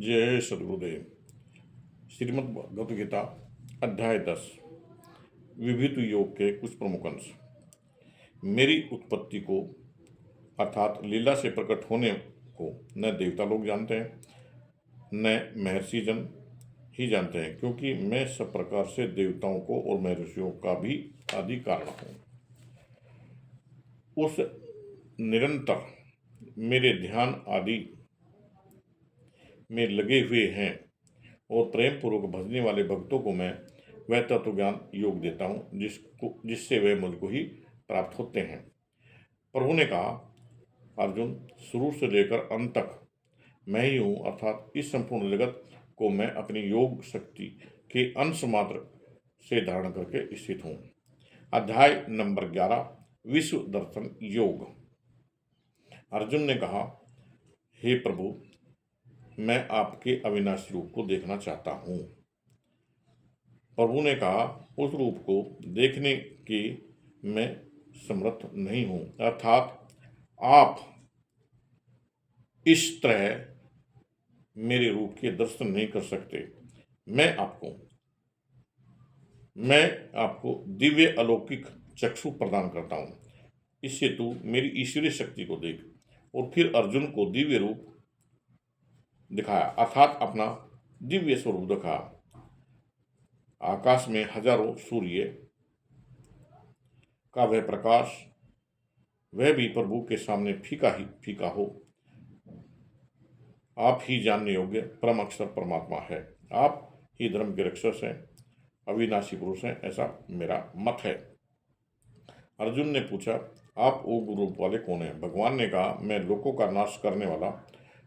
जय सद्गुरुदेव। श्रीमद् भगवद गीता अध्याय 10 विभिन्न योग के कुछ प्रमुख अंश। मेरी उत्पत्ति को अर्थात लीला से प्रकट होने को न देवता लोग जानते हैं न महर्षि जन ही जानते हैं, क्योंकि मैं सब प्रकार से देवताओं को और महर्षियों का भी आदि कारण हूँ। उस निरंतर मेरे ध्यान आदि में लगे हुए हैं और प्रेम पूर्वक भजने वाले भक्तों को मैं वह तत्व ज्ञान योग देता हूँ जिससे वे मुझको ही प्राप्त होते हैं। प्रभु ने कहा, अर्जुन, शुरू से लेकर अंत तक मैं ही हूँ, अर्थात इस संपूर्ण जगत को मैं अपनी योग शक्ति के अंश मात्र से धारण करके स्थित हूँ। अध्याय नंबर 11 विश्व दर्शन योग। अर्जुन ने कहा, हे प्रभु, मैं आपके अविनाशी रूप को देखना चाहता हूँ। प्रभु ने कहा, उस रूप को देखने के मैं समर्थ नहीं हूँ, अर्थात आप इस तरह मेरे रूप के दर्शन नहीं कर सकते। मैं आपको दिव्य अलौकिक चक्षु प्रदान करता हूँ, इससे तू मेरी ईश्वरीय शक्ति को देख। और फिर अर्जुन को दिव्य रूप दिखाया, अर्थात अपना दिव्य स्वरूप दिखाया। आकाश में हजारों सूर्य का वह प्रकाश, वह भी प्रभु के सामने फीका ही फीका हो। आप ही जानने योग्य परम अक्षर परमात्मा है। आप ही धर्म के रक्षक हैं, अविनाशी पुरुष हैं, ऐसा मेरा मत है। अर्जुन ने पूछा, आप वो गुरु रूप वाले कौन हैं? भगवान ने कहा, मैं लोकों का नाश करने वाला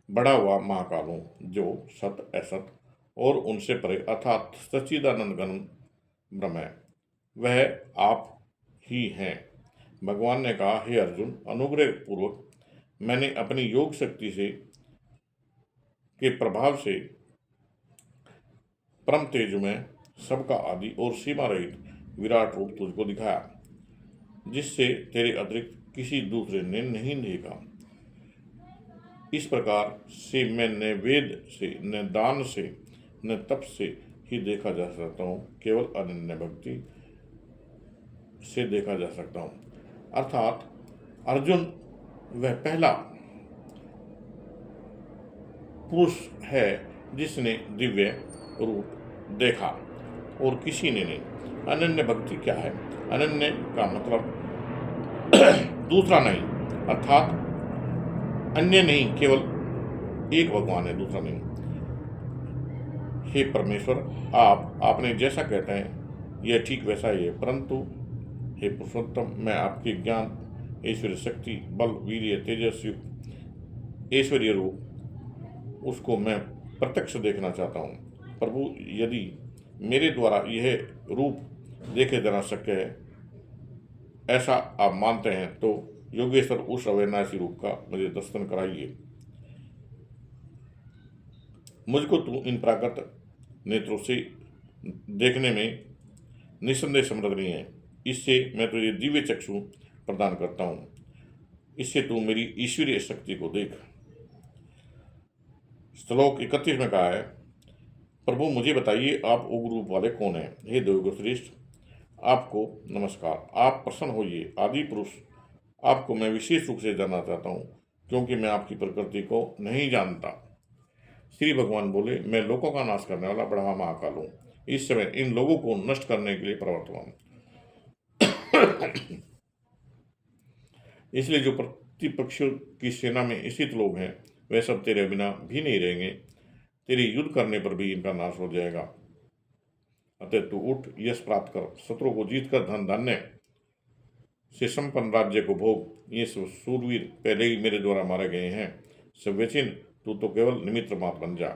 बड़ा हुआ महाकाल हूँ, जो सत असत और उनसे परे अर्थात सच्चिदानंद घन ब्रह्म है, वह आप ही हैं। भगवान ने कहा, हे अर्जुन, अनुग्रह पूर्वक मैंने अपनी योग शक्ति से के प्रभाव से परम तेज में सबका आदि और सीमा रहित विराट रूप तुझको दिखाया, जिससे तेरे अतिरिक्त किसी दूसरे ने नहीं देखा। इस प्रकार से मैं न वेद से, न दान से, न तप से ही देखा जा सकता हूँ, केवल अनन्य भक्ति से देखा जा सकता हूँ। अर्थात अर्जुन वह पहला पुरुष है जिसने दिव्य रूप देखा और किसी ने नहीं। अनन्य भक्ति क्या है? अनन्य का मतलब दूसरा नहीं, अर्थात अन्य नहीं, केवल एक भगवान है, दूसरा नहीं। हे परमेश्वर, आपने जैसा कहते हैं यह ठीक वैसा ही है, परंतु हे पुरुषोत्तम, मैं आपके ज्ञान, ऐश्वर्य, शक्ति, बल, वीर्य, तेजस्वी ऐश्वर्य रूप उसको मैं प्रत्यक्ष देखना चाहता हूँ। प्रभु, यदि मेरे द्वारा यह रूप देखे जाना शक्य है, ऐसा आप मानते हैं, तो योगेश्वर उस अविनाशी रूप का मुझे दर्शन कराइए। मुझको तू इन प्राकृत नेत्रों से देखने में निस्संदेह समर्थ नहीं है, इससे मैं तुझे दिव्य चक्षु प्रदान करता हूँ, इससे तू मेरी ईश्वरीय शक्ति को देख। श्लोक 31 में कहा है, प्रभु मुझे बताइए, आप उग्र रूप वाले कौन हैं? हे देवगुरु श्रेष्ठ, आपको नमस्कार। आप प्रसन्न होइए। आदि पुरुष, आपको मैं विशेष रूप से जानना चाहता हूँ, क्योंकि मैं आपकी प्रकृति को नहीं जानता। श्री भगवान बोले, मैं लोगों का नाश करने वाला बड़ा महाकाल हूँ, इस समय इन लोगों को नष्ट करने के लिए प्रवर्तमान। इसलिए जो प्रतिपक्षियों की सेना में स्थित लोग हैं, वे सब तेरे बिना भी नहीं रहेंगे। तेरे युद्ध करने पर भी इनका नाश हो जाएगा। अतः तू उठ, यश प्राप्त कर, शत्रु को जीत कर धन धान्य से संपन्न राज्य को भोग। ये सूरवीर पहले ही मेरे द्वारा मारे गए हैं, सव्यचिन तू तो केवल निमित्त मात्र बन जा।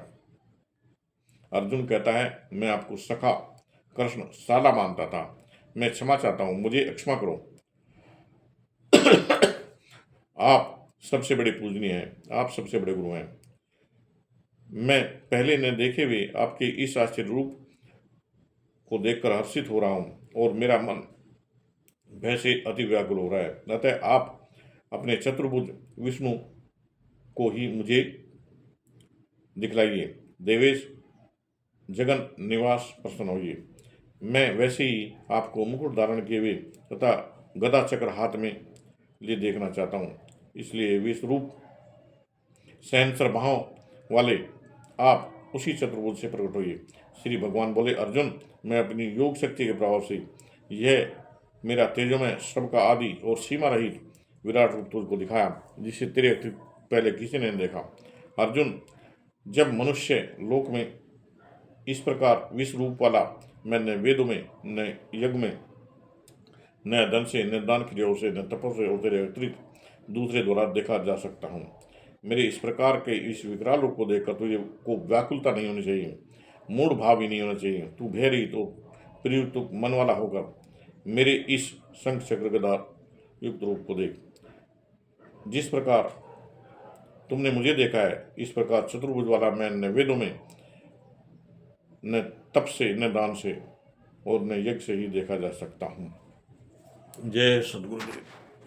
अर्जुन कहता है, मैं आपको सखा, कृष्ण, साला मानता था। मैं क्षमा चाहता हूँ, मुझे क्षमा करो। आप सबसे बड़े पूजनीय हैं, आप सबसे बड़े गुरु हैं। मैं पहले न देखे हुए आपके इस आश्चर्य रूप को देखकर हर्षित हो रहा हूँ और मेरा मन भय से अति व्याकुल हो रहा है। अतः आप अपने चतुर्भुज विष्णु को ही मुझे दिखलाइए। देवेश जगन निवास प्रसन्न होइए। मैं वैसे ही आपको मुकुट धारण किए हुए तथा गदा चक्र हाथ में लिए देखना चाहता हूँ, इसलिए विश्वरूप सहस्र भाव वाले आप उसी चतुर्भुज से प्रकट होइए। श्री भगवान बोले, अर्जुन, मैं अपनी योग शक्ति के प्रभाव से यह मेरा तेजोमय सबका आदि और सीमा रहित विराट रूप तुझको दिखाया, जिसे तेरे अतिरिक्त पहले किसी ने नहीं देखा। अर्जुन, जब मनुष्य लोक में इस प्रकार विश्व रूप वाला मैं न वेदों में, न यज्ञ में, न धन से, न दान क्रियाओं से, न तपों से और तेरे अतिरिक्त दूसरे द्वारा देखा जा सकता हूँ। मेरे इस प्रकार के इस विकराल रूप को देखकर तुझे को व्याकुलता नहीं होनी चाहिए, मूढ़ भाव ही नहीं होना चाहिए। तू भयरही तो प्रियुक्त मन वाला होकर मेरे इस शंख चक्र गदा युक्त रूप को देख। जिस प्रकार तुमने मुझे देखा है, इस प्रकार चतुर्भुज वाला मैं न वेदों में, न तप से, न दान से और न यज्ञ से ही देखा जा सकता हूँ। जय सद्गुरुदेव।